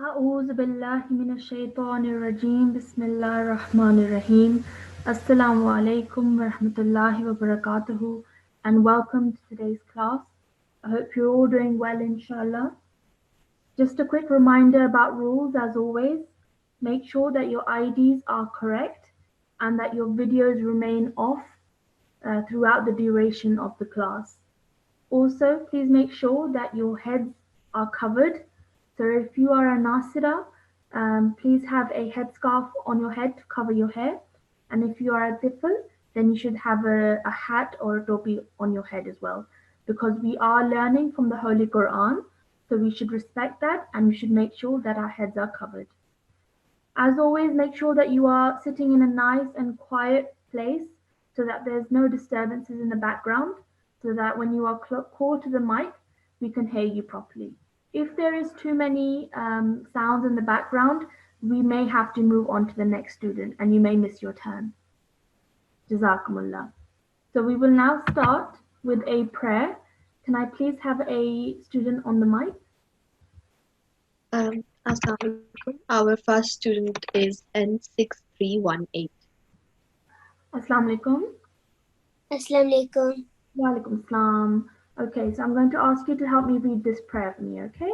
أعوذ بالله من الشيطان الرجيم بسم الله الرحمن الرحيم Assalamu alaikum wa rahmatullahi wa barakatuhu and welcome to today's class. I hope you're all doing well inshallah. Just a quick reminder about rules as always. Make sure that your IDs are correct and that your videos remain off throughout the duration of the class. Also, please make sure that your heads are covered. So if you are a Nasira, please have a headscarf on your head to cover your hair. And if you are a Tifl, then you should have a hat or a topi on your head as well. Because we are learning from the Holy Quran, so we should respect that and we should make sure that our heads are covered. As always, make sure that you are sitting in a nice and quiet place so that there's no disturbances in the background, so that when you are called to the mic, we can hear you properly. If there is too many sounds in the background, we may have to move on to the next student and you may miss your turn. Jazakumullah. So we will now start with a prayer. Can I please have a student on the mic? Assalamu alaikum. Our first student is N6318. Assalamu alaikum. Assalamu alaikum. Wa alaikum assalam. Okay, so I'm going to ask you to help me read this prayer for me, okay?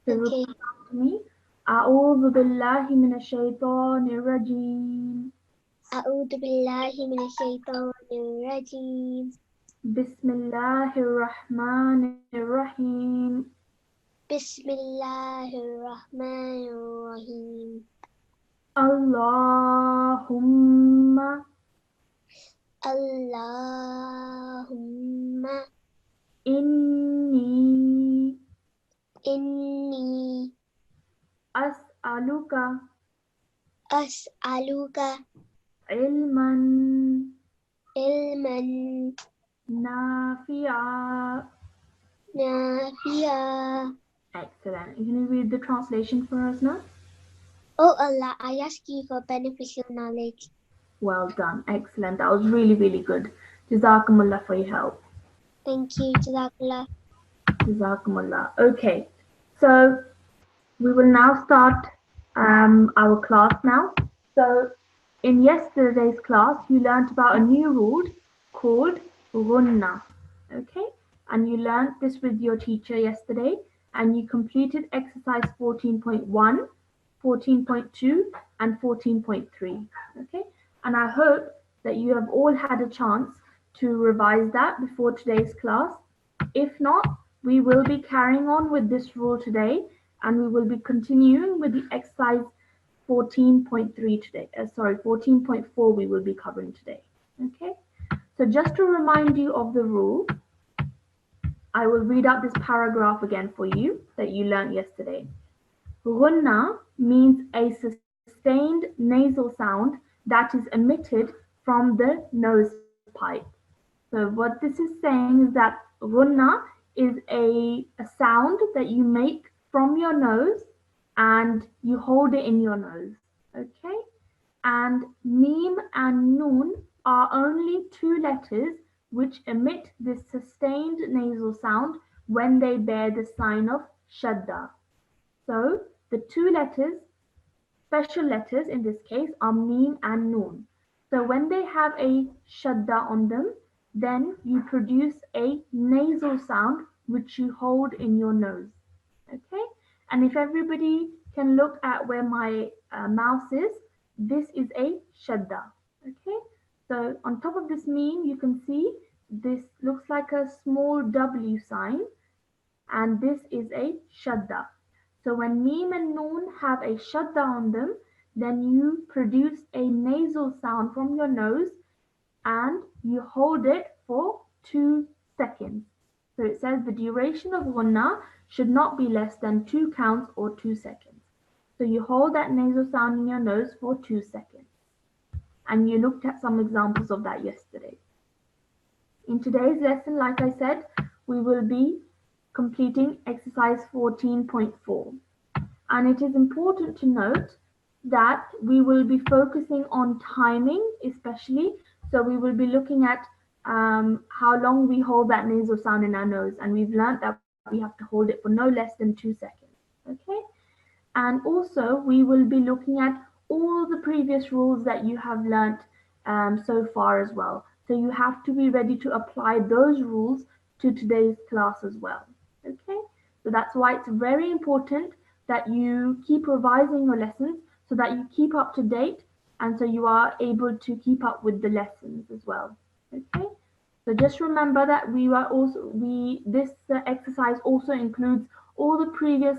So Okay. repeat after me. أعوذ بالله من الشيطان الرجيم. أعوذ بالله من الشيطان الرجيم. بسم الله الرحمن الرحيم. بسم الله الرحمن الرحيم. اللهم اللهم إني إني أسألك أسألك علما علما نافعا. نافعا. Excellent. Can you read the translation for us now? Oh Allah, I ask you for beneficial knowledge. Well done. Excellent. That was really, really good. Jazakumullah for your help. Thank you, Jazakallah. Jazakumullah. Okay. So we will now start our class now. So in yesterday's class, you learnt about a new rule called Ghunna. Okay. And you learnt this with your teacher yesterday and you completed exercise 14.1, 14.2 and 14.3. Okay. And I hope that you have all had a chance to revise that before today's class. If not, we will be carrying on with this rule today and we will be continuing with the exercise 14.3 today. 14.4 we will be covering today. Okay. So just to remind you of the rule, I will read out this paragraph again for you that you learned yesterday. Ghunna means a sustained nasal sound that is emitted from the nose pipe. So what this is saying is that ghunna is a sound that you make from your nose and you hold it in your nose. Okay? And mim and noon are only two letters which emit this sustained nasal sound when they bear the sign of shadda. So the two letters, special letters in this case, are mim and noon. So when they have a shadda on them, then you produce a nasal sound which you hold in your nose. Okay? And if everybody can look at where my mouse is, this is a shadda. Okay? So on top of this meme, you can see this looks like a small W sign, and this is a shadda. So when meme and noon have a shadda on them, then you produce a nasal sound from your nose and you hold it for 2 seconds. So it says the duration of ghunna should not be less than 2 counts or 2 seconds. So you hold that nasal sound in your nose for 2 seconds. And you looked at some examples of that yesterday. In today's lesson, like I said, we will be completing exercise 14.4. And it is important to note that we will be focusing on timing, especially. So we will be looking at how long we hold that nasal sound in our nose. And we've learned that we have to hold it for no less than 2 seconds. Okay. And also we will be looking at all the previous rules that you have learnt so far as well. So you have to be ready to apply those rules to today's class as well. Okay, so that's why it's very important that you keep revising your lessons so that you keep up to date and so you are able to keep up with the lessons as well. Okay, so just remember that this exercise also includes all the previous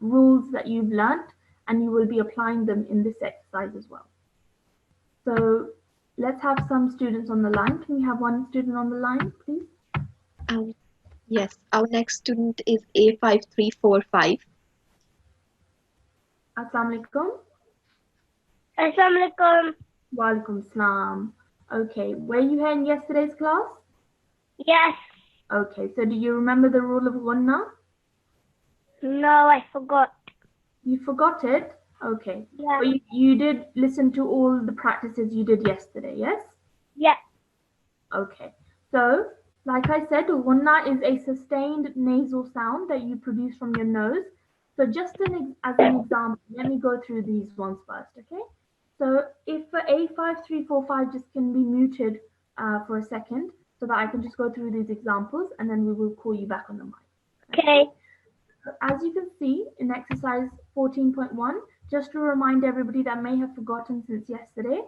rules that you've learnt, and you will be applying them in this exercise as well. So let's have some students on the line. Can we have one student on the line, please? Um, yes, our next student is A5345. Assalamu alaikum. Assalamu alaikum. Wa alaikum salam. Okay, were you here in yesterday's class? Yes. Okay, so do you remember the rule of gunna? No, I forgot. You forgot it? Okay. Yeah. But you did listen to all the practices you did yesterday, yes? Yeah. Okay. So, like I said, gunna is a sustained nasal sound that you produce from your nose. So just as an example, let me go through these ones first, okay? So if A5345 just can be muted for a second so that I can just go through these examples and then we will call you back on the mic. Okay. As you can see in exercise 14.1, just to remind everybody that may have forgotten since yesterday,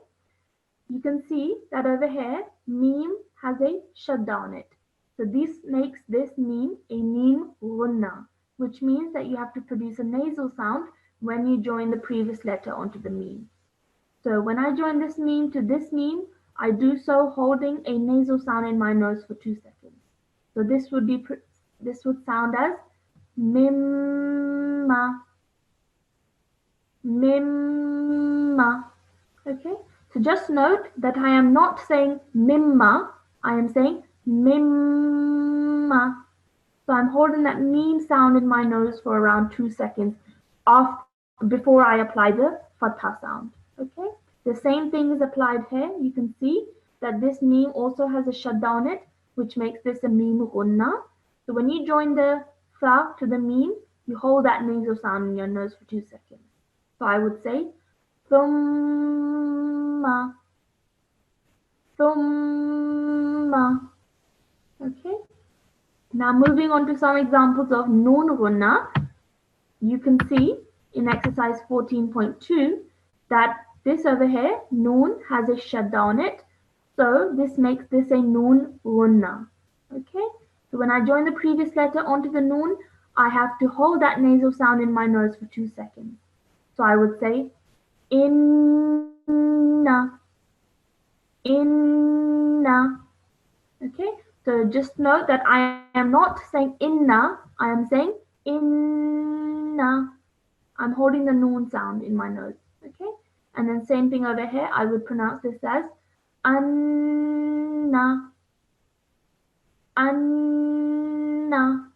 you can see that over here, meme has a shadda on it. So this makes this meme a meme gunna, which means that you have to produce a nasal sound when you join the previous letter onto the meme. So when I join this meme to this meme, I do so holding a nasal sound in my nose for 2 seconds. So this would sound as mimma, mimma. Okay, so just note that I am not saying mimma, I am saying mimma. So I'm holding that meme sound in my nose for around 2 seconds before I apply the fatha sound. Okay, the same thing is applied here. You can see that this meme also has a shadda on it, which makes this a meme gunna. So when you join the fa to the meme, you hold that nasal sound in your nose for 2 seconds. So I would say thumma, thumma. Okay. Now moving on to some examples of noon gunna, you can see in exercise 14.2 that this over here, noon, has a shadda on it. So this makes this a noon gunna. Okay. So when I join the previous letter onto the noon, I have to hold that nasal sound in my nose for 2 seconds. So I would say inna, inna. Okay, so just note that I am not saying inna, I am saying inna. I'm holding the noon sound in my nose. Okay, and then same thing over here, I would pronounce this as anna, anna.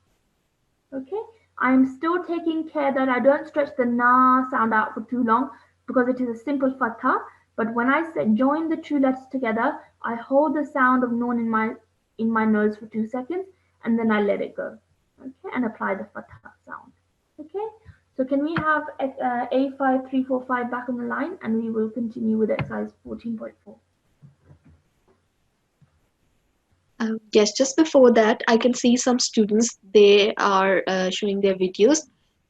Okay, I am still taking care that I don't stretch the na sound out for too long because it is a simple fatha. But when I say join the two letters together, I hold the sound of noon in my nose for 2 seconds and then I let it go. Okay, and apply the fatha sound. Okay, so can we have A5345 back on the line and we will continue with exercise 14.4. Yes, just before that, I can see some students, they are showing their videos.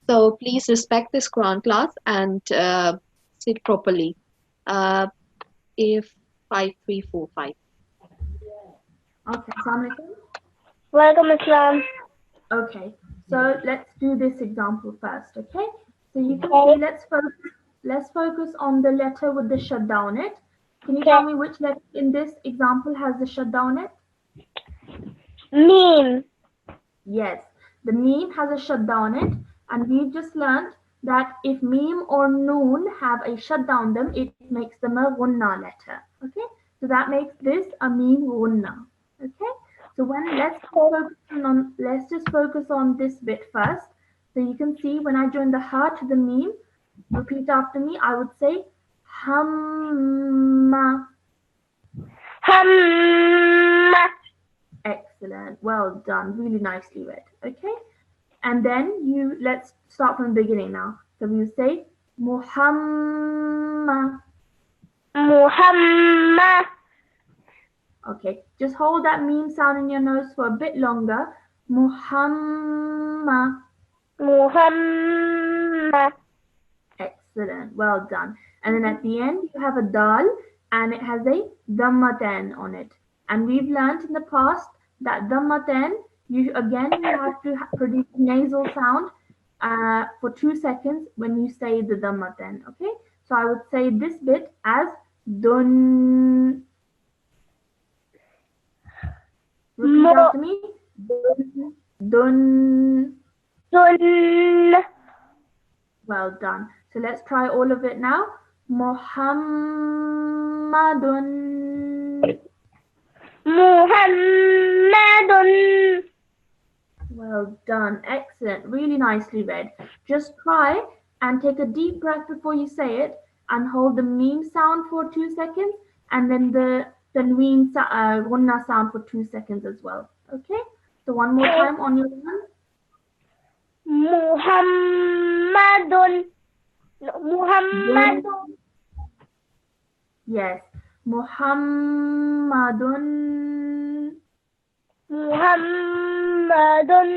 So please respect this Quran class and sit properly. If 5345. Okay, Assalamu alaikum. Welcome, Islam. Okay, so let's do this example first, okay? So you can see, let's focus on the letter with the shadda on it. Can you tell me which letter in this example has the shadda on it? Meme. Yes, the meme has a shadda on it, and we've just learned that if meme or noon have a shadda on them, it makes them a gunna letter, okay? So that makes this a meme gunna, okay? So let's just focus on this bit first. So you can see when I join the ha to the meme, repeat after me, I would say hamma. Hamma. Excellent. Well done. Really nicely read. Okay. And then let's start from the beginning now. So we will say Muhammad. Muhammad. Okay, just hold that meme sound in your nose for a bit longer. Muhammad. Muhammad. Excellent, well done. And then at the end you have a dal and it has a dhammaten on it. And we've learnt in the past that dhammaten, you have to produce nasal sound for 2 seconds when you say the dhammaten. Okay, so I would say this bit as dun. Repeat after me. Dun. Dun. Dun. Well done. So let's try all of it now. Muhammadun. Muhammadun. Well done. Excellent. Really nicely read. Just try and take a deep breath before you say it and hold the meme sound for 2 seconds and then the tanween gunna sound for 2 seconds as well. Okay? So one more time on your one. Muhammadun. Muhammadun. Yes. Muhammadun. Muhammadun.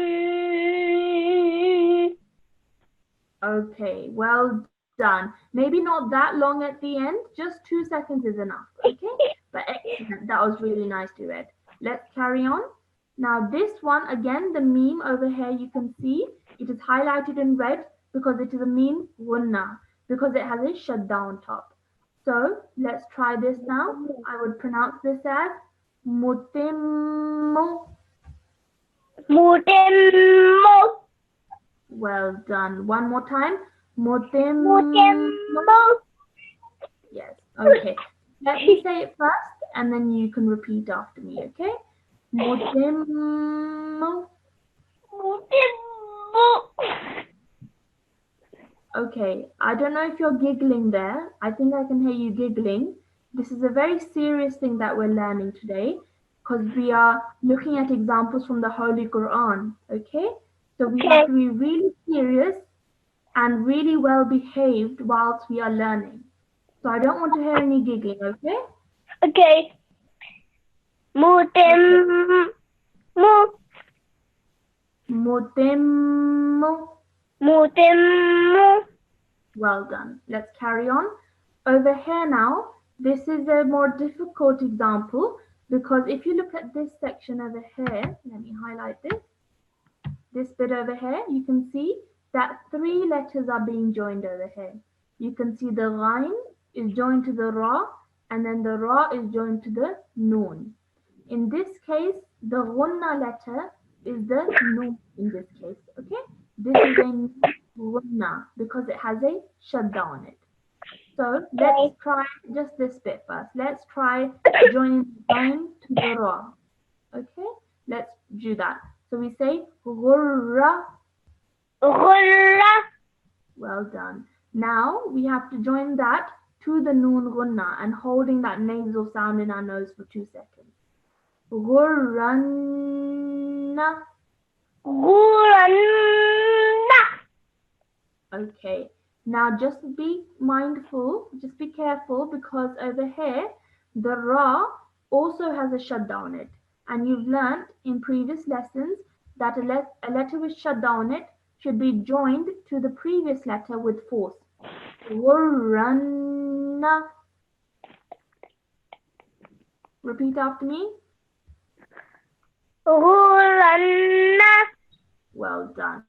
Okay, well done. Maybe not that long at the end, just 2 seconds is enough. Okay, but excellent. That was really nicely read. Let's carry on. Now, this one again, the meme over here, you can see it is highlighted in red because it is a meme gunna, because it has a shadda on top. So let's try this now. I would pronounce this as mutimmu. Mutimmu. Well done. One more time. Mutimmu. Yes. Okay. Let me say it first, and then you can repeat after me. Okay. Mutimmu. Mutimmu. Okay. I don't know if you're giggling there. I think I can hear you giggling. This is a very serious thing that we're learning today, because we are looking at examples from the Holy Quran. Okay. So we have to be really serious and really well behaved whilst we are learning. So I don't want to hear any giggling, okay? Okay. Mutimmu. Mutimmu. Mutimmu. Well done. Let's carry on. Over here now, this is a more difficult example because if you look at this section over here, let me highlight this bit over here, you can see that 3 letters are being joined over here. You can see the Ghain is joined to the Ra, and then the Ra is joined to the Noon. In this case, the Ghunna letter is the Noon in this case, okay? This is a Ghunna because it has a shadda on it. So let's try just this bit first. Let's try joining the Ghain to the Ra, okay? Let's do that. So we say Ghurra. Ghurra. Well done. Now we have to join that to the Noon Gunna and holding that nasal sound in our nose for 2 seconds. Ghurranna. Ghurranna. Okay. Now just be mindful, just be careful because over here the Ra also has a shadda on it. And you've learnt in previous lessons that a letter with shadda on it should be joined to the previous letter with force. Ghurranna. Repeat after me. Ghurranna. Well done.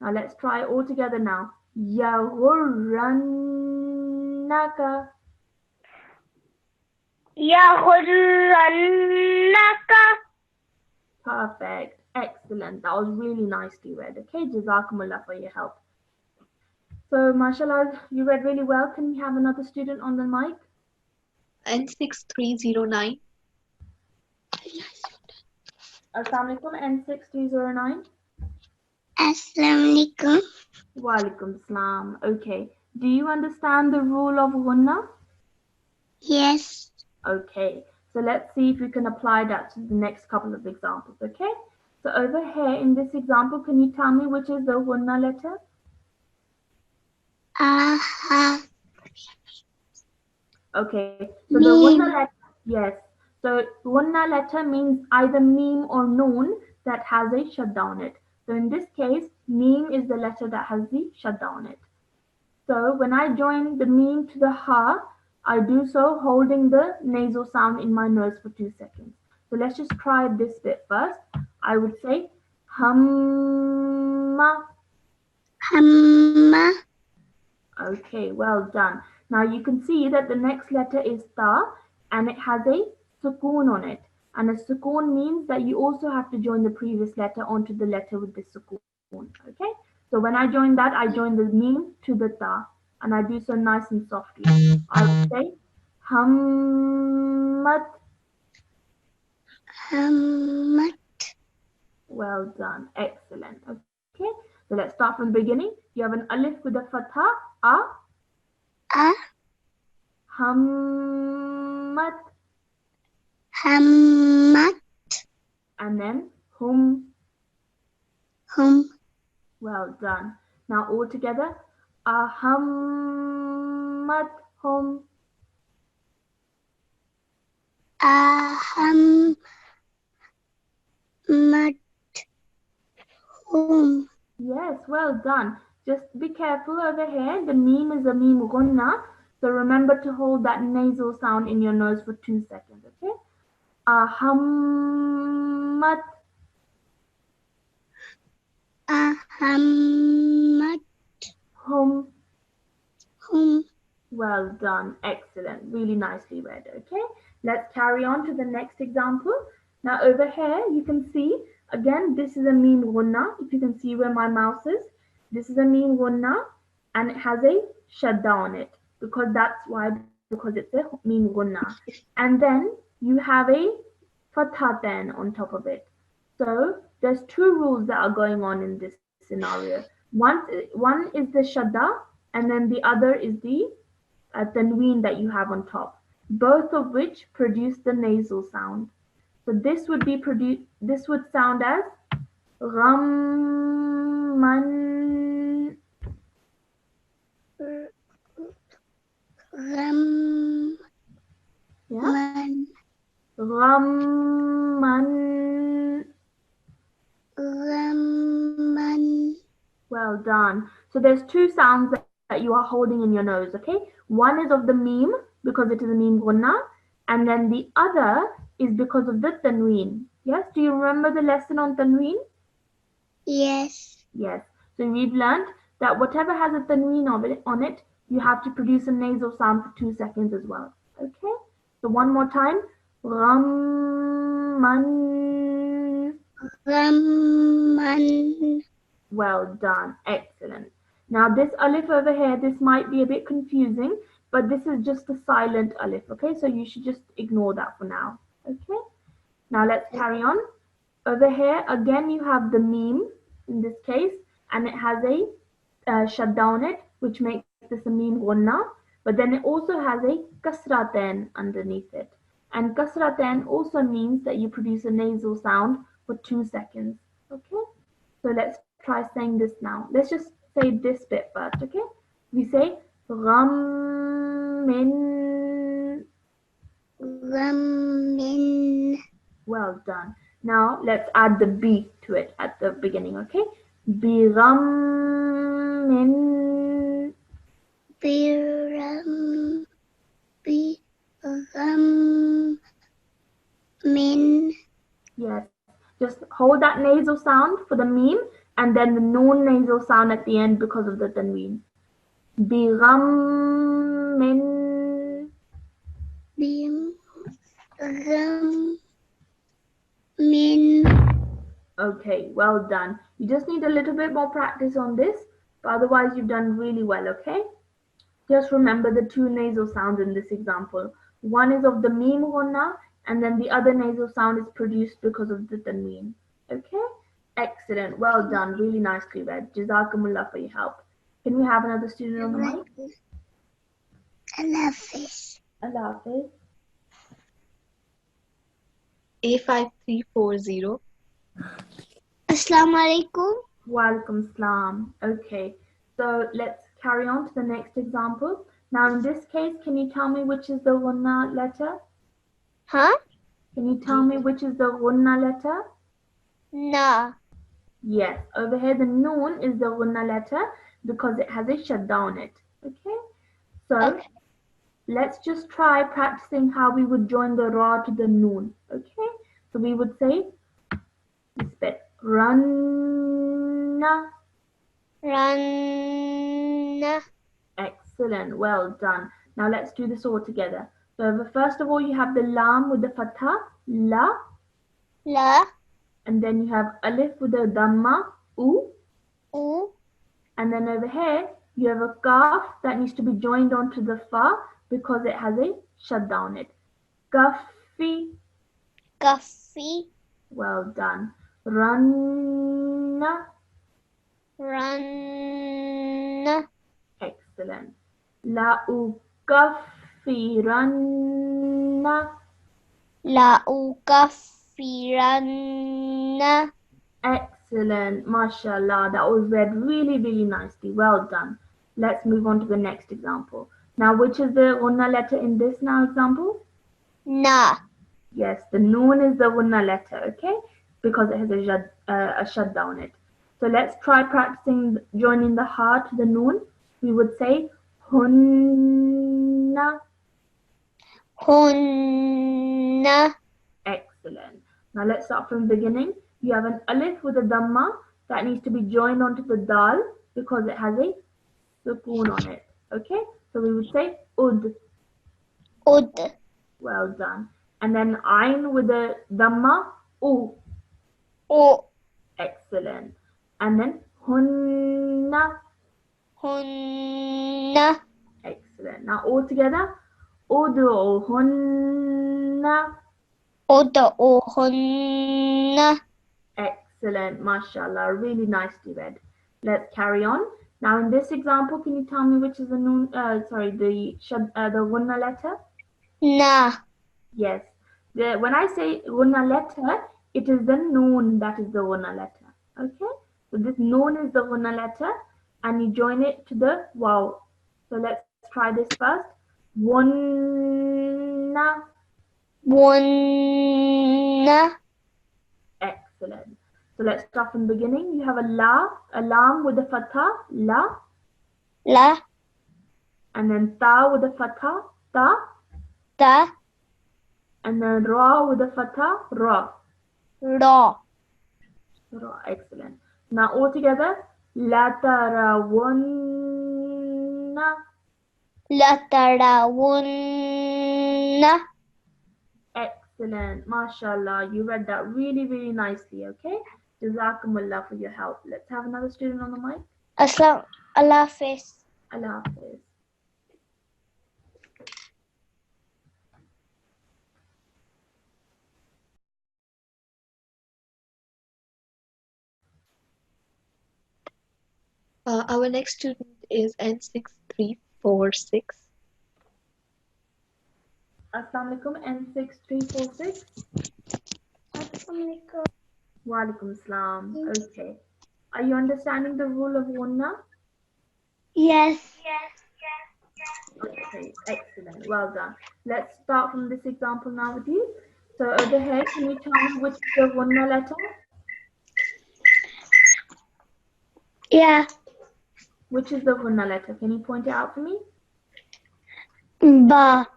Now let's try it all together now. Yaghurrannaka. Yaghurrannaka. Perfect. Excellent. That was really nicely read. Okay, Jazakumullah for your help. So, mashallah, you read really well. Can we have another student on the mic? N6309. Assalamu alaikum, N6309. Assalamu alaikum. Wa alaikum salam. Okay. Do you understand the rule of ghunna? Yes. Okay. So let's see if we can apply that to the next couple of examples. Okay. So over here in this example, can you tell me which is the gunna letter? Okay, so the gunna letter, yes. So gunna letter means either meme or noon that has a shadda on it. So in this case, meme is the letter that has the shadda on it. So when I join the meme to the ha, I do so holding the nasal sound in my nose for 2 seconds. So let's just try this bit first. I would say hamma. Hamma. Okay, well done. Now you can see that the next letter is ta and it has a sukoon on it. And a sukoon means that you also have to join the previous letter onto the letter with the sukoon. Okay? So when I join that, I join the meme to the ta. And I do so nice and softly. I would say hammat. Hammat. Well done. Excellent. Okay? So let's start from the beginning. You have an alif with a fatha, a, hammat, Hammat. and then hum. Well done. Now all together. Ahammat hum. Ahammat. Yes, well done. Just be careful over here. The meme is a meme gunna. So remember to hold that nasal sound in your nose for 2 seconds, okay? Ahammat. Ahammat. Hum. Hum. Well done. Excellent. Really nicely read. Okay. Let's carry on to the next example. Now over here, you can see, again, this is a meme gunna. If you can see where my mouse is, this is a meme gunna and it has a shadda on it because that's why, because it's a meme gunna. And then you have a fathaten on top of it. So there's two rules that are going on in this scenario. One is the shadda and then the other is the tanween that you have on top, both of which produce the nasal sound. So this would be this would sound as ramman. Ramman. Yeah, ramman. Ramman. Well done. So there's two sounds that you are holding in your nose, okay? One is of the meme because it is a meme gunna, and then the other is because of the tanween. Yes, do you remember the lesson on tanween? Yes. Yes. So we've learned that whatever has a tanween on it, you have to produce a nasal sound for 2 seconds as well. Okay? So one more time. Ramman. Ramman. Well done. Excellent. Now this alif over here, this might be a bit confusing, but this is just a silent alif. Okay? So you should just ignore that for now. Okay? Now let's carry on. Over here, again, you have the meme in this case, and it has a shadda on it, which makes this a meme ghanna. But then it also has a kasraten underneath it. And kasraten also means that you produce a nasal sound for 2 seconds. Okay? So let's try saying this now. Let's just say this bit first, okay? We say Rammin. Rammin. Well done. Now let's add the B to it at the beginning, okay? Birammin. Biram. Birammin. Yes. Just hold that nasal sound for the meme and then the non-nasal sound at the end because of the tanween. Birammin. Birammin. Okay, well done. You just need a little bit more practice on this, but otherwise you've done really well, okay? Just remember the two nasal sounds in this example. One is of the meme ghunna, and then the other nasal sound is produced because of the tanween. Okay? Excellent. Well done. Really nicely read. Jazakumullah for your help. Can we have another student on the mic? Allah Hafiz. Allah Hafiz. A5340. Assalamu alaikum. Walaikum salam. Okay, so let's carry on to the next example. Now, in this case, can you tell me which is the gunna letter? Huh? Can you tell me which is the gunna letter? Na. Yes, over here the noon is the gunna letter because it has a shadda on it. Okay, so Okay. let's just try practicing how we would join the ra to the noon. Okay, so we would say this bit, ranna. Run. Excellent, well done. Now let's do this all together. So first of all, you have the lam with the fatha, la, La. and then you have alif with the dhamma, u, U. and then over here you have a kaf that needs to be joined onto the fa because it has a shadda on it. Kafi, Coffee. well done. Ranna, Run. excellent. La ukaffiranna, La. U. Coffee. Run. excellent. Mashallah, that was read really, really nicely. Well done. Let's move on to the next example. Now, which is the gunna letter in this now example? Na. Yes, the noon is the gunna letter, okay? Because it has a shadda on it. So let's try practicing joining the ha to the noon. We would say hunna. Hunna. Excellent. Now let's start from the beginning. You have an alif with a dhamma that needs to be joined onto the dal because it has a sukoon on it. Okay? So we would say ud. Ud. Well done. And then ayn with a dhamma, u. U. Excellent. And then hunna. Hunna. Excellent. Now all together. Udu'uhunna. Ud'uhunna. Excellent. Mashallah. Really nicely read. Let's carry on. Now in this example, can you tell me which is the noon, the gunna letter? Na. Yes. When I say gunna letter, it is the noon that is the gunna letter. Okay? So this noon is the gunna letter and you join it to the waw. So let's try this first. Wanna. Wanna. Excellent. So let's start from the beginning. You have a lam with a fatha, la, La. and then ta with a fatha, ta, Ta. and then ra with a fatha, ra. Ra. Ra. Excellent. Now all together, la tarawunna. Latarawunna. Excellent. Mashallah. You read that really, really nicely. Okay. Jazakumullah for your help. Let's have another student on the mic. Aslam. Allah Hafiz. Allah Hafiz. Our next student is N6346. Assalamu alaikum. N6346. Assalamualaikum. Walaikum salam. Okay. Are you understanding the rule of gunna? Yes. Okay, excellent. Well done. Let's start from this example now with you. So over here, can you tell me which is the gunna letter? Yeah. Which is the gunna letter? Can you point it out for me? Ba.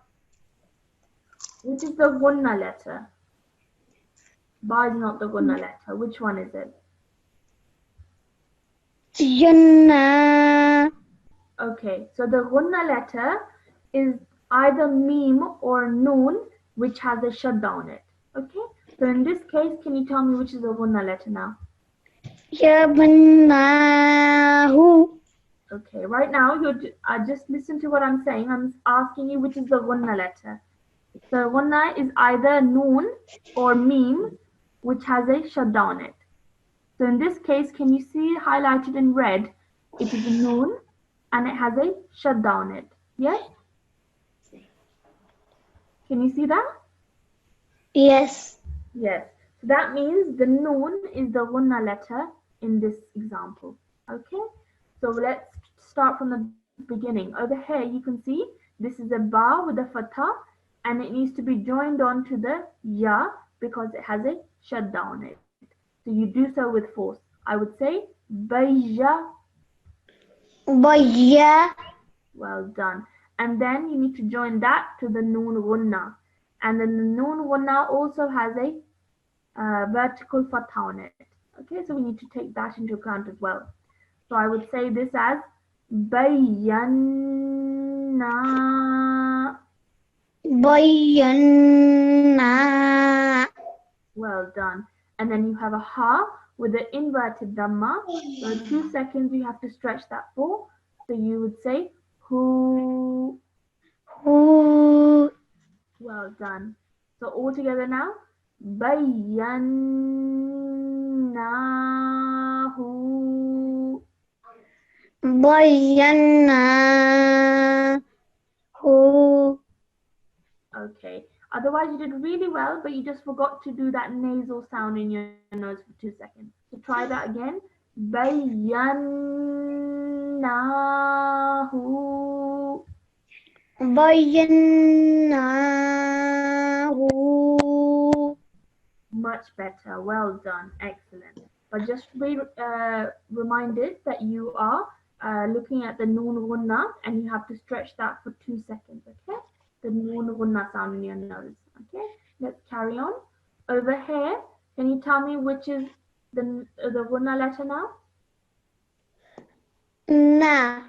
Which is the gunna letter? Ba is not the gunna letter. Which one is it? Jannah. Okay, so the gunna letter is either meme or noon, which has a shadda on it. Okay, so in this case, can you tell me which is the gunna letter now? Yabnahu. Okay, right now just listen to what I'm saying. I'm asking you which is the gunna letter. So gunna is either noon or meme, which has a shadda on it. So in this case, can you see highlighted in red? It is a noon and it has a shadda on it. Yes? Can you see that? Yes. Yes. That means the noon is the gunna letter in this example. Okay, so let's start from the beginning. Over here you can see this is a ba with a fatha and it needs to be joined on to the ya because it has a shadda on it. So you do so with force. I would say bayya. Boya. Well done. And then you need to join that to the noon gunna. And then the noon gunna also has a vertical fatha on it. Okay, so we need to take that into account as well. So I would say this as bayanna. Boyana. Well done. And then you have a ha with the inverted dhamma. So 2 seconds you have to stretch that for. So you would say who. Who. Well done. So all together now. Bayannahu. Boyana. Who. Okay. Otherwise, you did really well, but you just forgot to do that nasal sound in your nose for 2 seconds. So try that again. Bayannahu. Boyana. Much better. Well done. Excellent. But just be reminded that you are looking at the noon gunna and you have to stretch that for 2 seconds. Okay? The noon gunna sound in your nose. Okay? Let's carry on. Over here, can you tell me which is the gunna letter now? Na.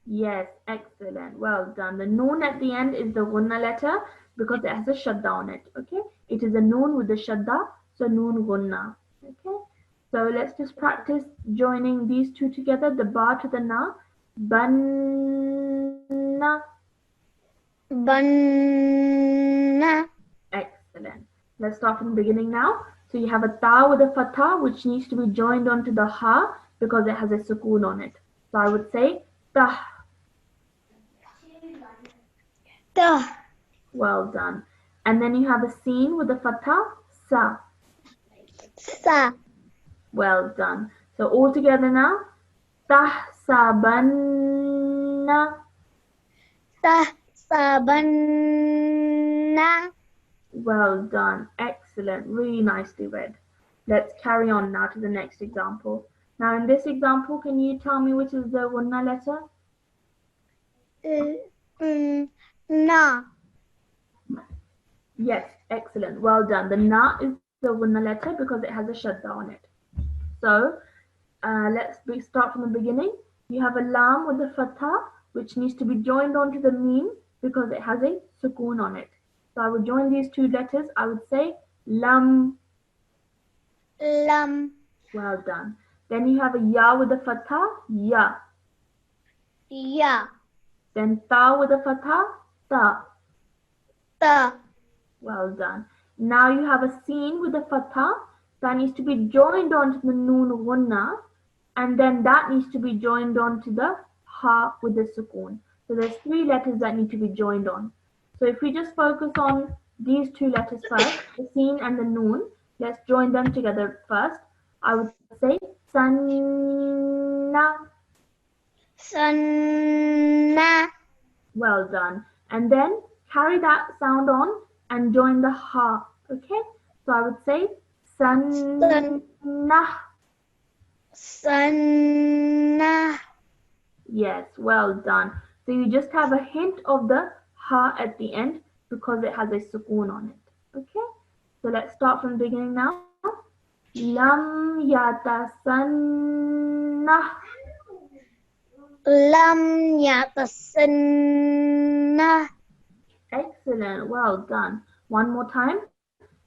Yes, excellent. Well done. The noon at the end is the gunna letter because it has a shadda on it. Okay, it is a noon with the shadda, so noon gunna. Okay, so let's just practice joining these two together. The ba to the na, banna. Banna. Excellent. Let's start from the beginning now. So you have a ta with a fatha which needs to be joined onto the ha because it has a sukoon on it. So I would say tah. Ta. Well done. And then you have a scene with a fatha, sa. Sa. Well done. So all together now, tahsabanna. Sabanna. Well done. Excellent. Really nicely read. Let's carry on now to the next example. Now in this example, can you tell me which is the gunna letter? Na. Yes, excellent. Well done. The na is the gunna letter because it has a shadda on it. So start from the beginning. You have a lam with a fatha, which needs to be joined onto the mim because it has a sukoon on it. So I would join these two letters. I would say lam. Lam. Well done. Then you have a ya with a fatha, ya. Ya. Then ta with a fatha, ta. Ta. Well done. Now you have a sin with a fatha that needs to be joined onto the noon gunna, and then that needs to be joined onto the ha with the sukoon. So there's three letters that need to be joined on. So if we just focus on these two letters first, the sin and the noon, let's join them together first. I would say sanna. Sanna. Well done. And then carry that sound on and join the ha. Okay? So I would say sanna. Sanna. Yes, well done. So you just have a hint of the ha at the end because it has a sukoon on it. Okay? So let's start from the beginning now. Lam yatasanna. Lam yatasanna. Excellent. Well done. One more time.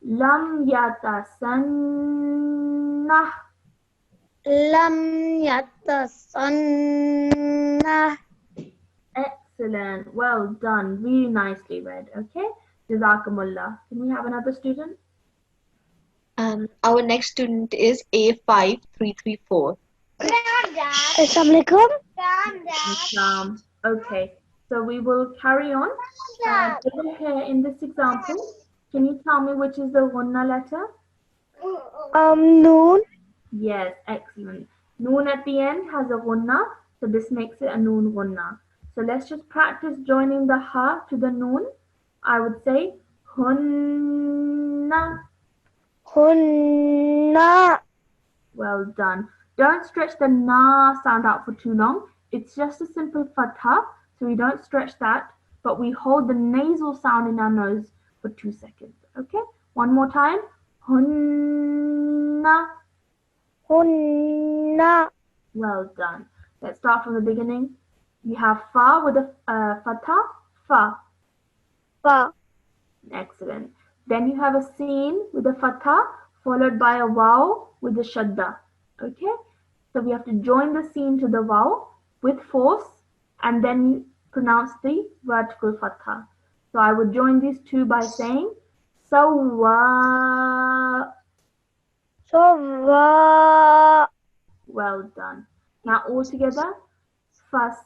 Lam yatasanna. Lam yatasanna. Excellent. Well done. Really nicely read. Okay. Jazakumullah. Can we have another student? Our next student is A5334. Assalamualaikum. Okay. So we will carry on. Over here in this example, can you tell me which is the gunna letter? Noon. Yes, excellent. Noon at the end has a gunna, so this makes it a noon gunna. So let's just practice joining the ha to the noon. I would say hunna. Hunna. Well done. Don't stretch the na sound out for too long. It's just a simple fatha, so we don't stretch that, but we hold the nasal sound in our nose for 2 seconds. Okay? One more time. Hunna. Hunna. Well done. Let's start from the beginning. You have fa with a fatha, fa. Fa. Excellent. Then you have a sin with a fatha followed by a waw with a shadda. Okay? So we have to join the sin to the waw with force and then you pronounce the vertical fatha. So I would join these two by saying sawa. Sawa. Well done. Now all together. فسواهن.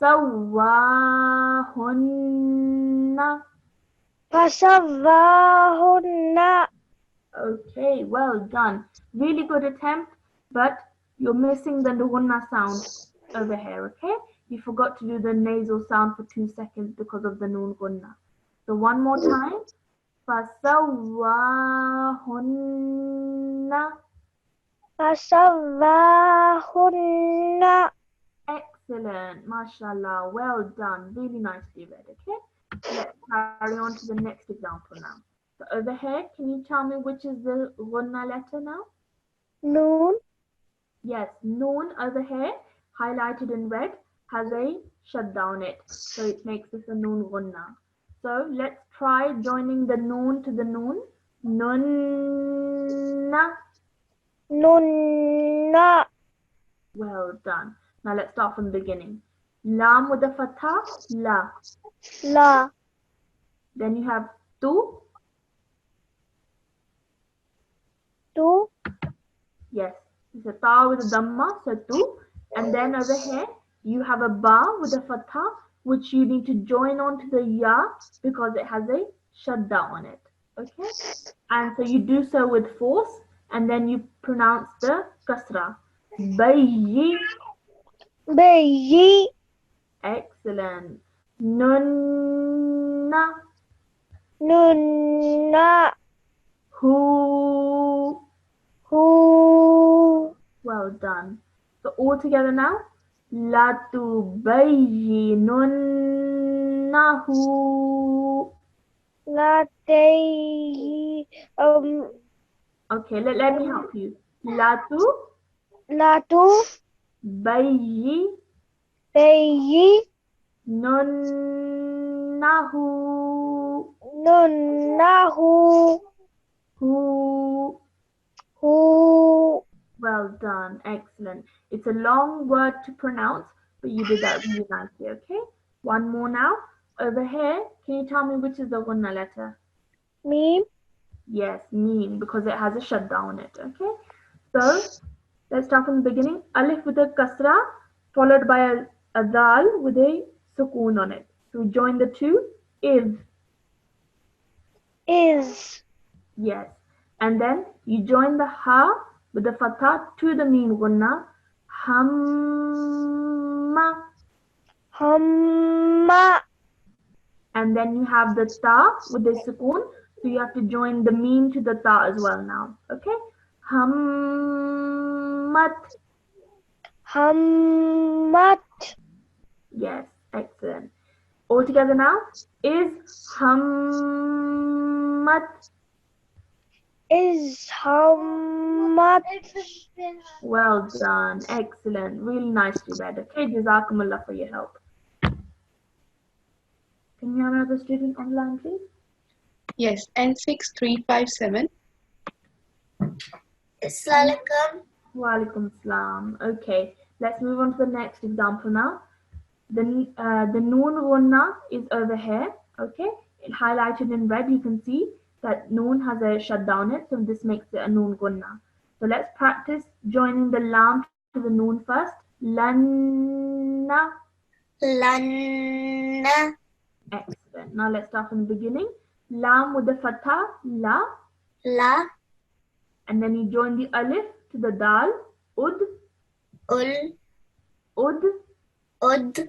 Fasawahunna. Okay, well done. Really good attempt, but you're missing the gunna sound over here, okay? You forgot to do the nasal sound for 2 seconds because of the noon gunna. So one more time. فسواهن. Fasawahunna. Excellent, mashallah, well done, really nicely read, okay? Let's carry on to the next example now. So over here, can you tell me which is the gunna letter now? Noon. Yes, noon over here, highlighted in red, has a shadda on it. So it makes this a noon gunna. So let's try joining the noon to the noon. Nunna. Nunna. Well done. Now let's start from the beginning. Lam with a fatha, la. La. Then you have tu. Tu. Yes, it's a ta with a dhamma, so tu. And then over here, you have a ba with a fatha, which you need to join onto the ya because it has a shadda on it. Okay? And so you do so with force, and then you pronounce the kasra. Bayyi. Bayi. Excellent. Nunna. Nunna. Hu. Hu. Well done. So all together now. La tubayyinunnahu. Latte. Okay, let me help you. La Latu. Bayi. tubayyinunnahu. Nunnahu. Hu. Hu. Well done. Excellent. It's a long word to pronounce, but you did that really nicely, okay? One more now. Over here, can you tell me which is the gunna letter? Meme. Yes, meen, because it has a shadda on it, okay? So, let's start from the beginning. Alif with a kasra, followed by a dal with a sukoon on it. So, join the two. Is. Is. Yes. And then you join the ha with the fatha to the meen gunna. Hamma. Hamma. And then you have the ta with the sukoon. So you have to join the meen to the ta as well now. Okay? Hammat. Hammat. Yes, excellent. All together now. Is hammat. Is hammat. Well done. Excellent. Really nicely read. Okay, Jazakumullah for your help. Can we have another student online, please? Yes, N6357. Assalamualaikum. Walaikum salam. Okay, let's move on to the next example now. The noon gunna is over here. Okay, it highlighted in red. You can see that noon has a shadda on it, so this makes it a noon gunna. So let's practice joining the lam to the noon first. Lanna. Lanna. Excellent. Now let's start from the beginning. Lam with the fatha, la. La. And then you join the alif to the dal. Ud, ul, ud. ud,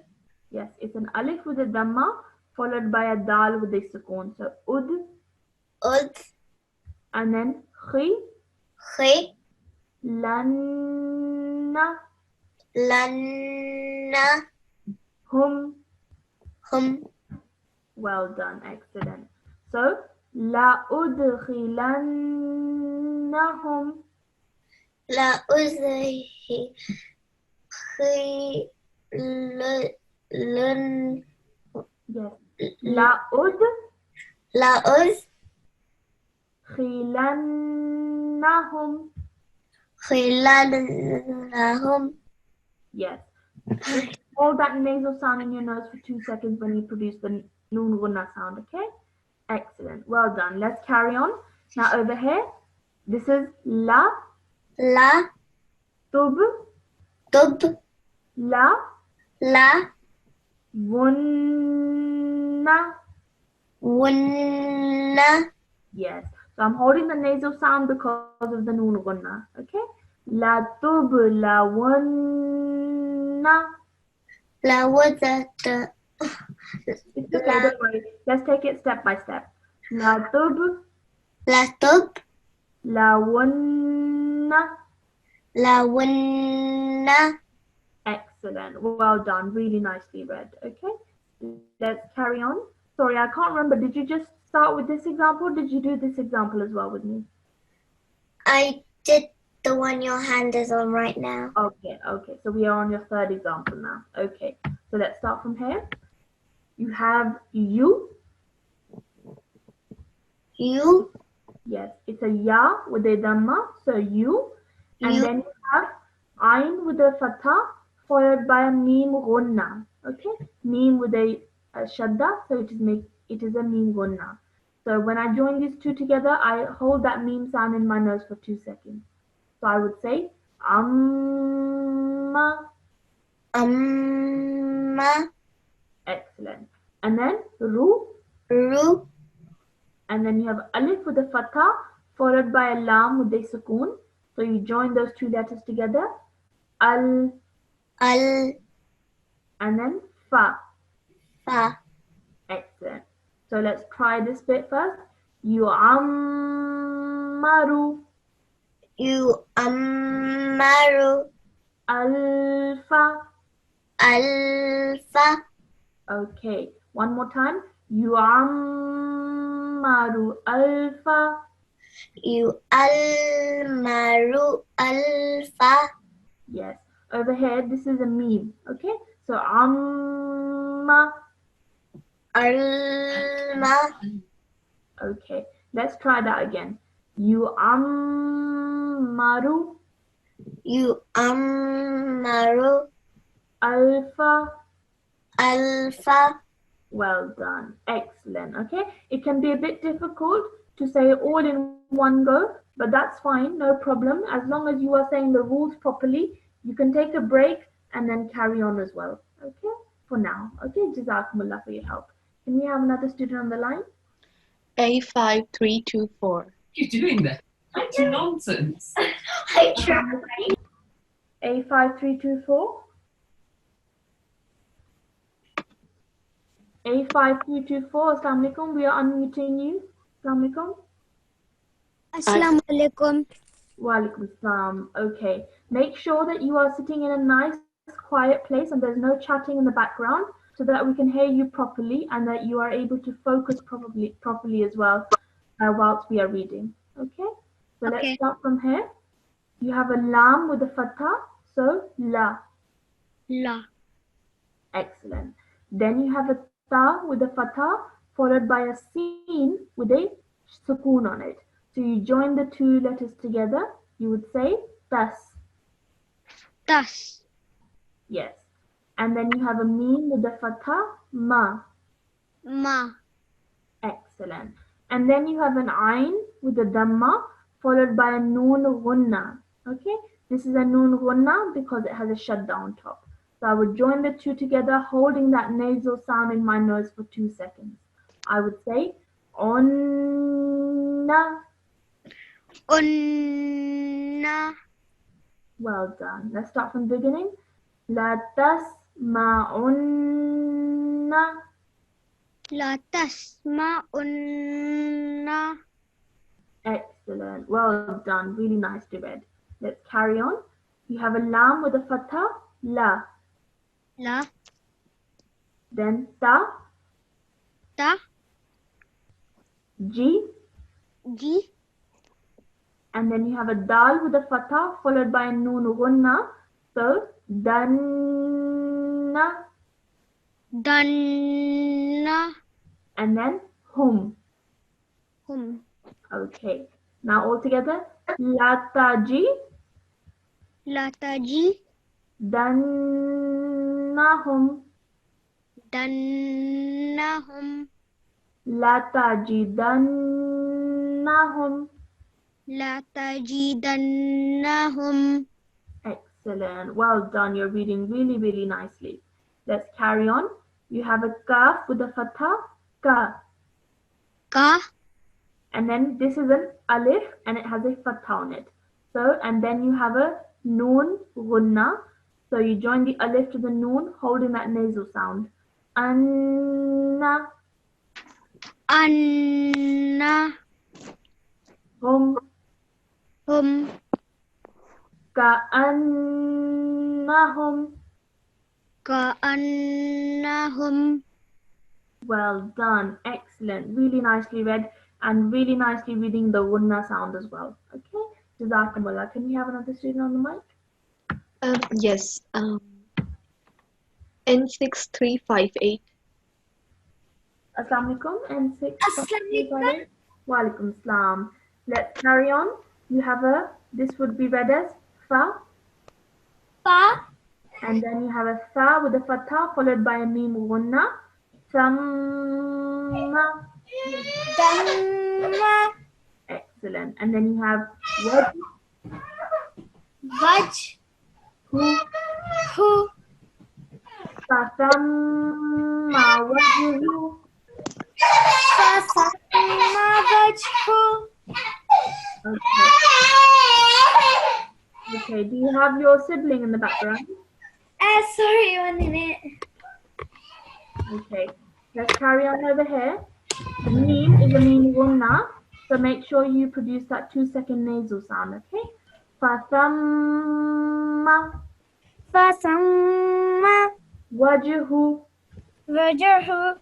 Yes, it's an alif with a dhamma followed by a dal with a sukoon. So ud, ud, and then khi, khi, lanna, lanna, hum. hum, Well done, excellent. So la udkhilannahum. la uzhi, khi, lun, Yes. La la uz, udkhilannahum. khilanahum. Yes. Just hold that nasal sound in your nose for 2 seconds when you produce the noon gunna sound, okay? Excellent. Well done. Let's carry on. Now over here, this is la, La, tub, tub, la, la, wunna. wunna, Yes. So I'm holding the nasal sound because of the noon gunna, okay? La tub, la wunna. la wazata, It's okay, don't worry. Let's take it step by step. La tub, la tub, la wunna. la wunna. Excellent. Well done. Really nicely read. Okay. Let's carry on. Sorry, I can't remember. Did you just start with this example? Or did you do this example as well with me? I did the one your hand is on right now. Okay, okay. So we are on your third example now. Okay. So let's start from here. You have you. You, Yes, it's a ya with a dhamma. So you. And you, then you have ayn with a fatha followed by a meme gunna. Okay, meme with a shadda, so it is a meme gunna. So when I join these two together, I hold that meme sound in my nose for 2 seconds. So I would say amma. amma, Excellent. And then ru, ru, and then you have alif with a fatha followed by a lam with a sukoon. So you join those two letters together. Al, al, and then fa. fa. Excellent. So let's try this bit first. Yu'ammaru You ammaru, alfa. alfa. Okay, one more time. Yu'ammaru alfa. You almaru, alfa. Yes. Over here, this is a meme. Okay. So amma. Alma, Okay. Let's try that again. Yu'ammaru you ammaru, alfa. alfa. Well done. Excellent. Okay. It can be a bit difficult to say all in one go, but that's fine. No problem. As long as you are saying the rules properly, you can take a break and then carry on as well. Okay. For now. Okay. Jazakumullah for your help. Can we have another student on the line? A5324. You doing that? That's nonsense. I tried. A5324. A5324. Assalamu alaikum. We are unmuting you. Assalamu alaikum. Assalamu alaikum. Walaikum salam. Okay. Make sure that you are sitting in a nice, quiet place and there's no chatting in the background so that we can hear you properly and that you are able to focus properly as well whilst we are reading. Okay? So let's start from here. You have a lam with a fatha, so la. La, Excellent. Then you have a ta with a fatha followed by a sin with a sukoon on it. So you join the two letters together, you would say tas. tas, Yes. And then you have a meme with a fatha, ma. ma, Excellent. And then you have an ayn with a dhamma followed by a noon gunna. Okay. This is a noon gunna because it has a shadda on top. So I would join the two together, holding that nasal sound in my nose for 2 seconds. I would say onna. Unna. Well done. Let's start from the beginning. La tasma'unna. La tasma'unna. Excellent. Well done. Really nicely read. Let's carry on. You have a lam with a fatha, la. La. Then ta, Ta. ji. Ji. And then you have a dal with a fatha followed by a noon gunna. So, danna. Danna. And then hum. Hum. Okay. Now all together. Lataji. Lataji. Dannahum. Dannahum. Lataji dannahum. Latajidannahum. Excellent. Well done. You're reading really, really nicely. Let's carry on. You have a kaf with a fatha, ka. Ka. And then this is an alif and it has a fatha on it. So, and then you have a noon gunna. So you join the alif to the noon, holding that nasal sound. Anna, Anna. hum, Hum. ka'annahum. Ka'annahum. Well done. Excellent. Really nicely read and really nicely reading the gunna sound as well. Okay. Jazakumullah. Can we have another student on the mic? Yes. N6358. Assalamu alaikum. And six. Assalamualaikum. Walaikum salam. Let's carry on. You have this would be read as fa. Fa. And then you have a fa with a fatha followed by a mim gunna. Samma. Damma. Excellent. And then you have waj, Vaj. hu, Hu. fasamma wajhu. Fasamma wajhu. Okay. Okay. Do you have your sibling in the background? Sorry, 1 minute. Okay. Let's carry on over here. The meme is a meme gunna. So make sure you produce that 2-second nasal sound, okay? Fasamma Fasamma wajhu. wajhu.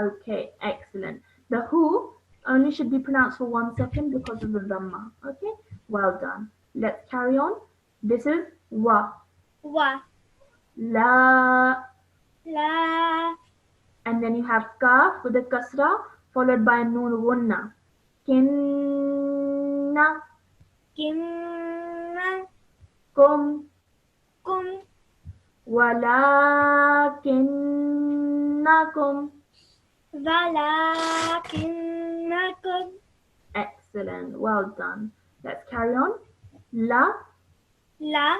Okay, excellent. The who only should be pronounced for 1 second because of the dhamma. Okay, well done. Let's carry on. This is wa, Wa. la, La. and then you have kaf with a kasra followed by noon gunna. Kinna, Kinna. kum, Kum. walakinnakum. Walakinnakum. Excellent, well done. Let's carry on. La, La.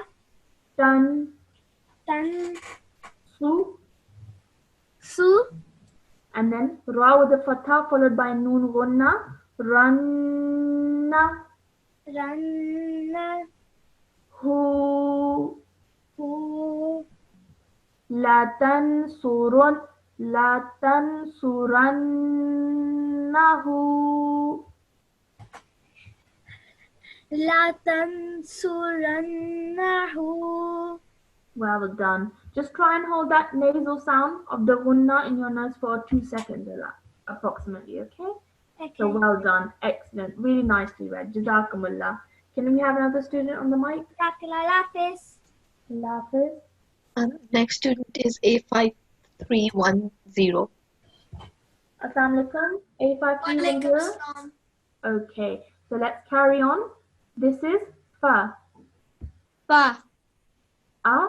tan, Tan. su, Su. and then ra with a fatha followed by noon gunna. Ranna, Ranna. hu, Hu. latan surannahu. La tansurannahu. Well done. Just try and hold that nasal sound of the gunna in your nose for 2 seconds approximately, okay? Okay. So well done. Excellent. Really nicely read. Jazakumullah. Can we have another student on the mic? Lafis. Lafis. Next student is A5310. Assalamu alaikum. A5310. Okay. So let's carry on. This is fa. Fa. A.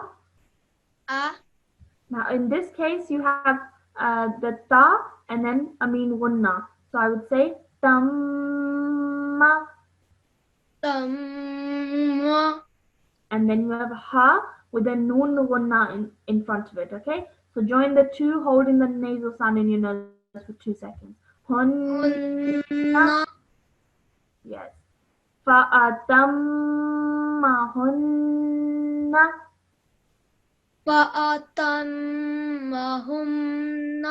A. Now in this case you have the ta and then amin gunna. So I would say tamma, Tamma. and then you have ha with a noon gunna in front of it, okay? So join the two, holding the nasal sound in your nose for 2 seconds. Hunna. Hunna. Yes. فأتمهن. فأتمهن.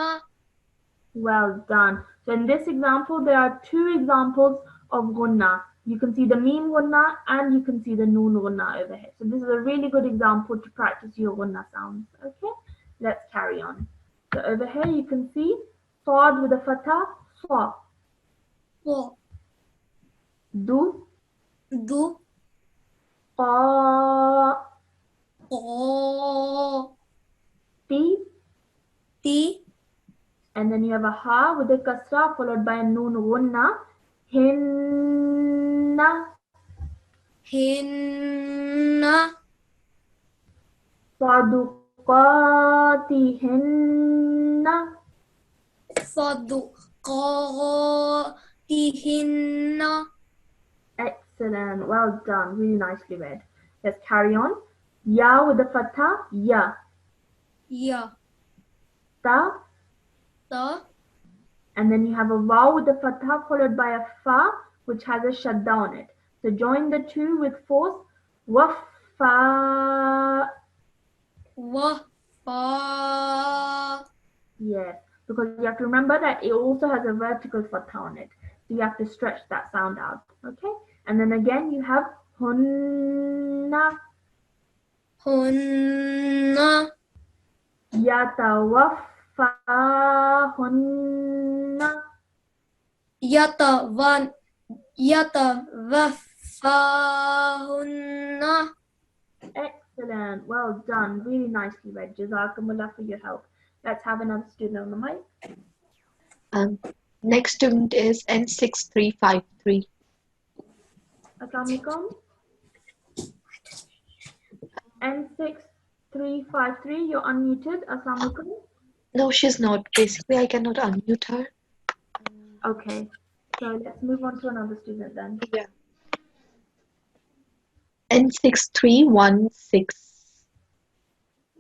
Well done. So in this example, there are two examples of gunna. You can see the meme gunna and you can see the noon gunna over here. So this is a really good example to practice your gunna sounds. Okay, let's carry on. So over here you can see Sad with a fatha, Sa. Wa. Du, Du. Qa, Qa. Ti, Ti. and then you have a Ha with a kasra followed by a noon gunna. Hinna, Hinna. Saduqatihinna. Saduqatihinna. Excellent. Well done. Really nicely read. Let's carry on. Ya with the fatha, ya. Ya. Ta, Ta. and then you have a waw with the fatha followed by a fa which has a shadda on it. So join the two with force. Waffa. Wafa. Yes, because you have to remember that it also has a vertical fatha on it. So you have to stretch that sound out. Okay? And then again you have hunna. Hunna. Yatawaffahunna. Yatawaffahunna. Excellent. Well done. Really nicely read. Jazakumullah for your help. Let's have another student on the mic. Next student is N6353. Assalamu alaikum. N6353, you're unmuted. Assalamu alaikum. No, she's not. Basically, I cannot unmute her. Okay. So let's move on to another student then. Yeah. N6316.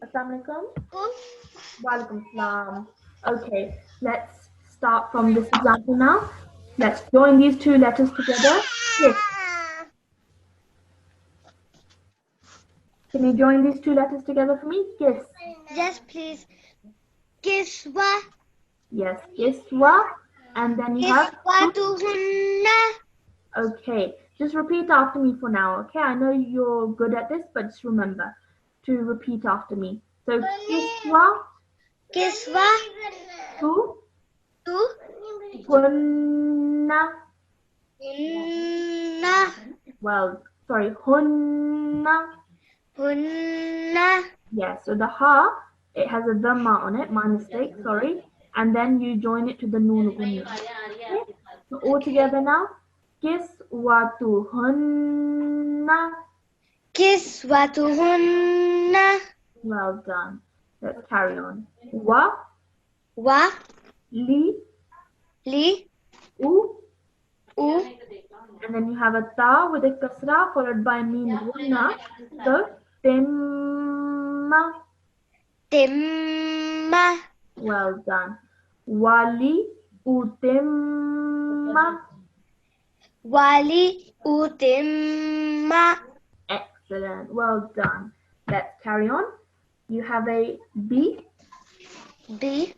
Assalamu alaikum. Walaikum salam. Okay, let's start from this example now. Let's join these two letters together. Yes. Can you join these two letters together for me? Yes. Yes, please. Kiswa. Yes. Iswa. And then you have. Kiswatuhunna. Okay. Just repeat after me for now. Okay. I know you're good at this, but just remember to repeat after me. So Kiswa. Kiswa. Tu. Tu. Hunna. Hunna. Well, sorry. Hunna. Hunna. Yes, so the ha, it has a dhamma on it, my mistake, sorry. And then you join it to the noon gunna. Okay? So all together now. Kiswatuhunna. Kiswatuhunna. Well done. Let's carry on. Wa, Wa. li, Li. u, U. and then you have a ta with a kasra followed by mim gunna. So timma. Timma. Well done. Wali utimma. Wali utimma. Excellent. Well done. Let's carry on. You have a B, B.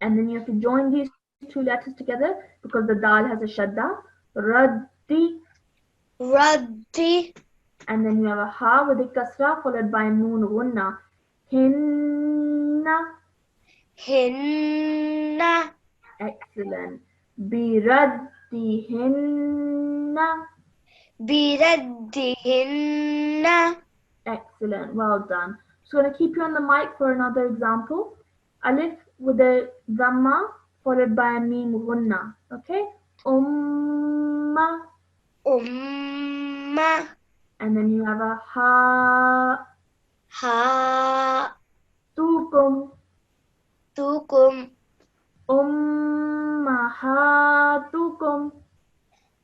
and then you have to join these two letters together because the dal has a shadda. Raddi, Raddi. and then you have a ha with a kasra followed by a noon gunna. Hinna. Hinna. Excellent. Biraddihinna. Biraddihinna. Excellent. Well done. So I'm going to keep you on the mic for another example. Alif with a dhamma followed by a mim gunna. Okay? Umma. Umma. And then you have a ha. Ha. Tukum. Tukum. Ummahatukum.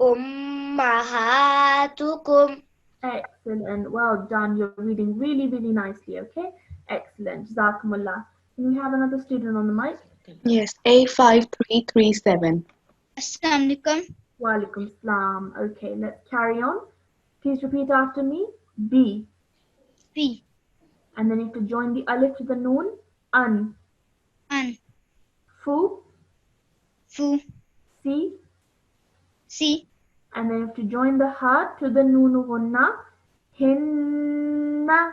Ummahatukum. Excellent. Well done. You're reading really, really nicely. Okay? Excellent. Jazakumullah. Can we have another student on the mic? Yes, A5337. Assalamu alaikum. Walaikum salam. Okay, let's carry on. Please repeat after me. B. B. And then you have to join the alif to the noon. An. An. Fu. Fu. Si. Si. And then you have to join the ha to the noon gunna. Hinna.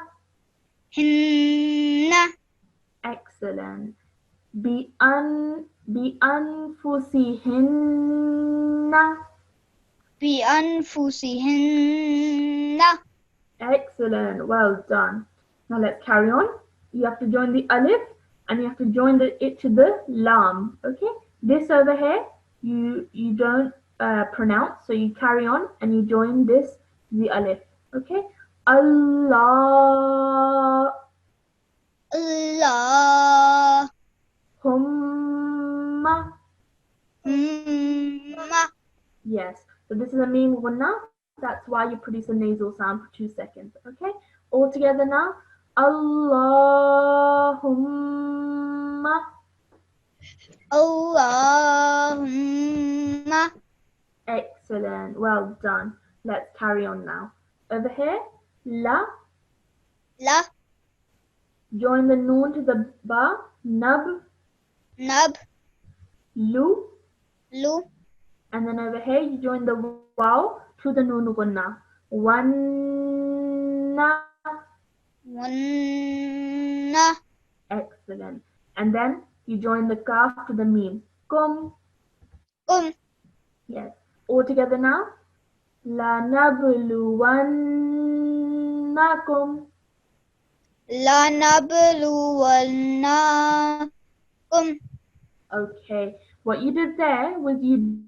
Hinna. Excellent. بأنفسهن. بأنفسهن. Excellent. Well done. Now let's carry on. You have to join the alif and you have to join it to the lam. Okay. This over here you don't pronounce, so you carry on and you join this to the alif. Okay. Allah. Allah. Humma. Yes. So this is a meme gunna. That's why you produce a nasal sound for 2 seconds. Okay. All together now. Allahumma. Allahumma. Excellent. Well done. Let's carry on now. Over here. La. La. Join the noon to the ba. Nab. Nab. Lu. Lu. And then over here you join the waw to the noon gunna. Wanna. Wanna. Excellent. And then you join the kaf to the meme. Kum. Yes. All together now. La nabluwannakum. La nabluwannakum. Okay. What you did there was you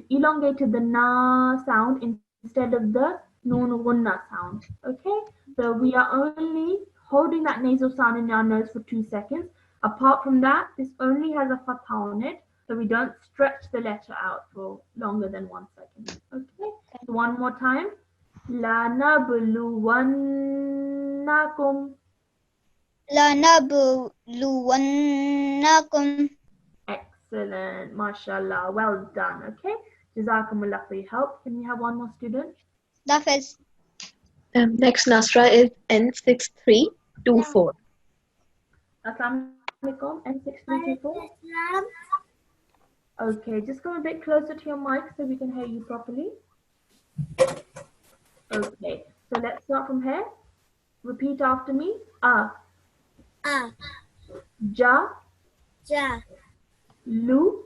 elongated the na sound instead of the noon gunna sound. Okay. So we are only holding that nasal sound in our nose for 2 seconds. Apart from that, this only has a fatha on it, so we don't stretch the letter out for longer than 1 second. Okay. So one more time. La nabluwannakum. La nabluwannakum. Excellent. MashaAllah. Well done. Okay. Jazakumullah for your help. Can we have one more student? Nafez. Next Nasra is N6324. Assalamu alaikum. N6324. Okay. Just come a bit closer to your mic so we can hear you properly. Okay. So let's start from here. Repeat after me. A. Ja. Ja. Lu.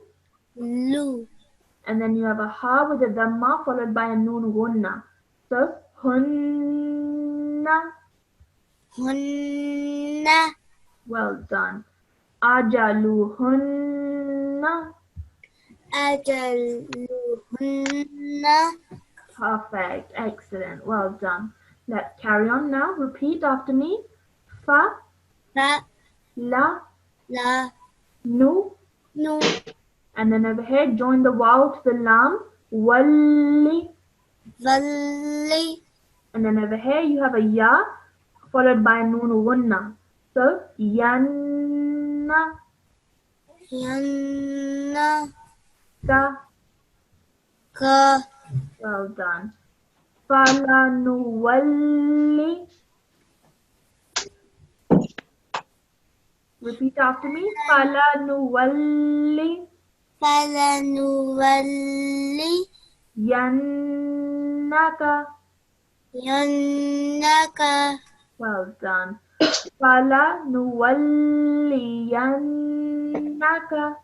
Lu. And then you have a ha with a dhamma followed by a noon gunna. So hunna. Hunna. Well done. Ajaluhunna. Ajaluhunna. Perfect. Excellent. Well done. Let's carry on now. Repeat after me. Fa. Fa. La. La. Nu. Nu. And then over here, join the waw to the lam. Walli. Valli. And then over here, you have a ya followed by noon gunna. So yanna. Yanna. Ka. Ka. Well done. Falanuwalli. Repeat after me. Falanuwalli. Falanuwalli. Yannaka. Yannaka. Well done. Falanuwalli yannaka.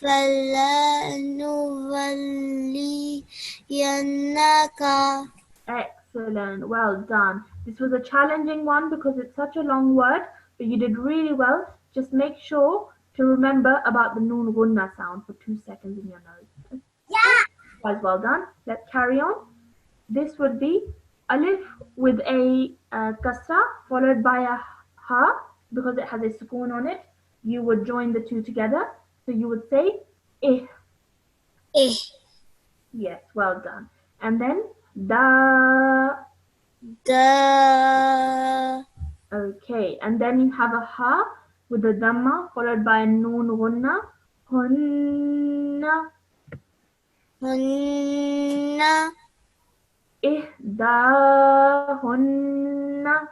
Falanuwalli yannaka. Excellent. Well done. This was a challenging one because it's such a long word, but you did really well. Just make sure to remember about the noon gunna sound for 2 seconds in your nose. Yeah. Guys, well done. Let's carry on. This would be alif with a kasra followed by a ha because it has a sukoon on it. You would join the two together. So you would say eh. Eh. Yes, well done. And then da. Da. Okay, and then you have a ha with a dhamma followed by a noon gunna. Hunna. Hunna. Ihdahunna.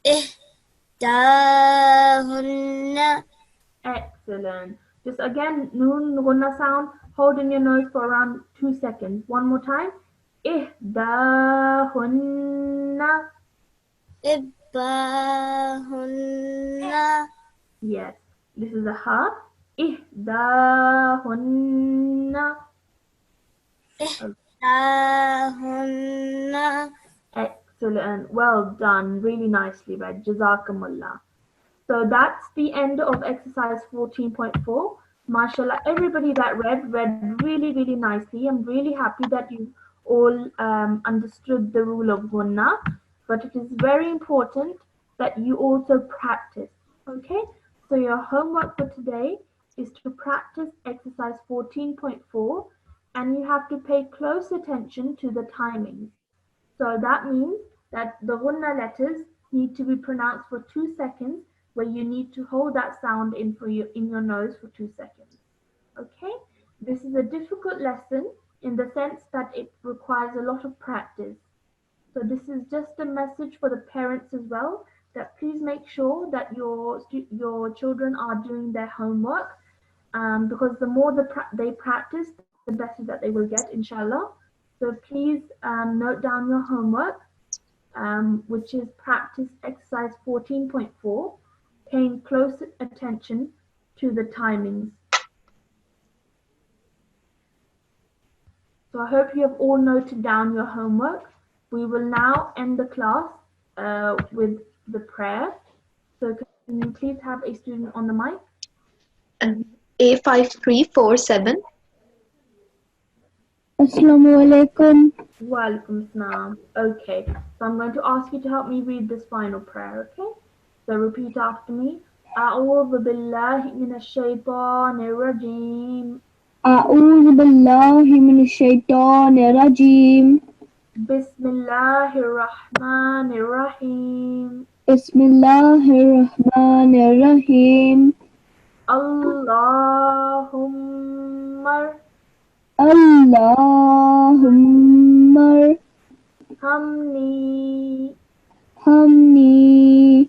Ihdahunna. Excellent. Just again, noon gunna sound. Hold in your nose for around 2 seconds. One more time. Ihdahunna. Ibbahunna. Yes, this is a ha. Ihdahunna. Ihdahunna. Excellent. Well done. Really nicely read. Jazakumullah. So that's the end of exercise 14.4. MashaAllah, everybody that read really, really nicely. I'm really happy that you all understood the rule of gunna, but it is very important that you also practice. Okay, so your homework for today is to practice exercise 14.4, and you have to pay close attention to the timings. So that means that the gunna letters need to be pronounced for 2 seconds, where you need to hold that sound in your nose for 2 seconds. Okay? This is a difficult lesson in the sense that it requires a lot of practice. So this is just a message for the parents as well, that please make sure that your children are doing their homework, because the more they practice, the better that they will get, inshallah. So please note down your homework, which is practice exercise 14.4, paying close attention to the timings. So I hope you have all noted down your homework. We will now end the class with the prayer. So can you please have a student on the mic? A5347. Assalamu alaikum. Walaikum salam. Okay, so I'm going to ask you to help me read this final prayer, okay? So repeat after me. أعوذ بالله من الشيطان الرجيم. أعوذ بالله من الشيطان الرجيم. بسم الله الرحمن الرحيم. بسم الله الرحمن الرحيم. اللهم اللهم ارحمني ارحمني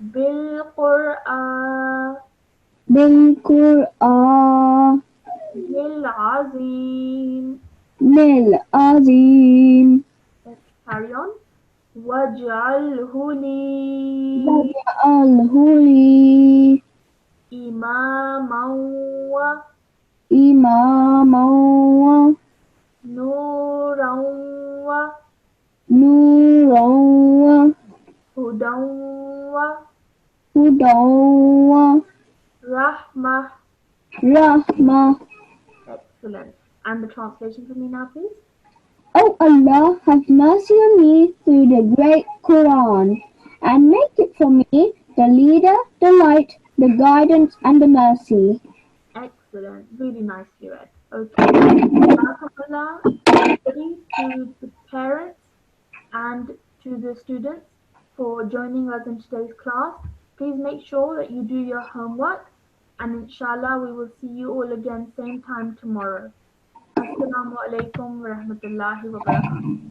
بالقرآن بالقرآن العظيم. العظيم. Let's carry on. واجعله لي واجعله لي إماما إماما ونورا ونورا وهدى وهدى ورحمة. ورحمة. Excellent. And the translation for me now, please. O Allah, have mercy on me through the great Quran, and make it for me the leader, the light, the guidance, and the mercy. Excellent. Really nicely read. Okay. Alhamdulillah, everybody, to the parents and to the students for joining us in today's class. Please make sure that you do your homework, and inshallah we will see you all again same time tomorrow. Assalamu alaikum wa rahmatullahi wa barakatuh.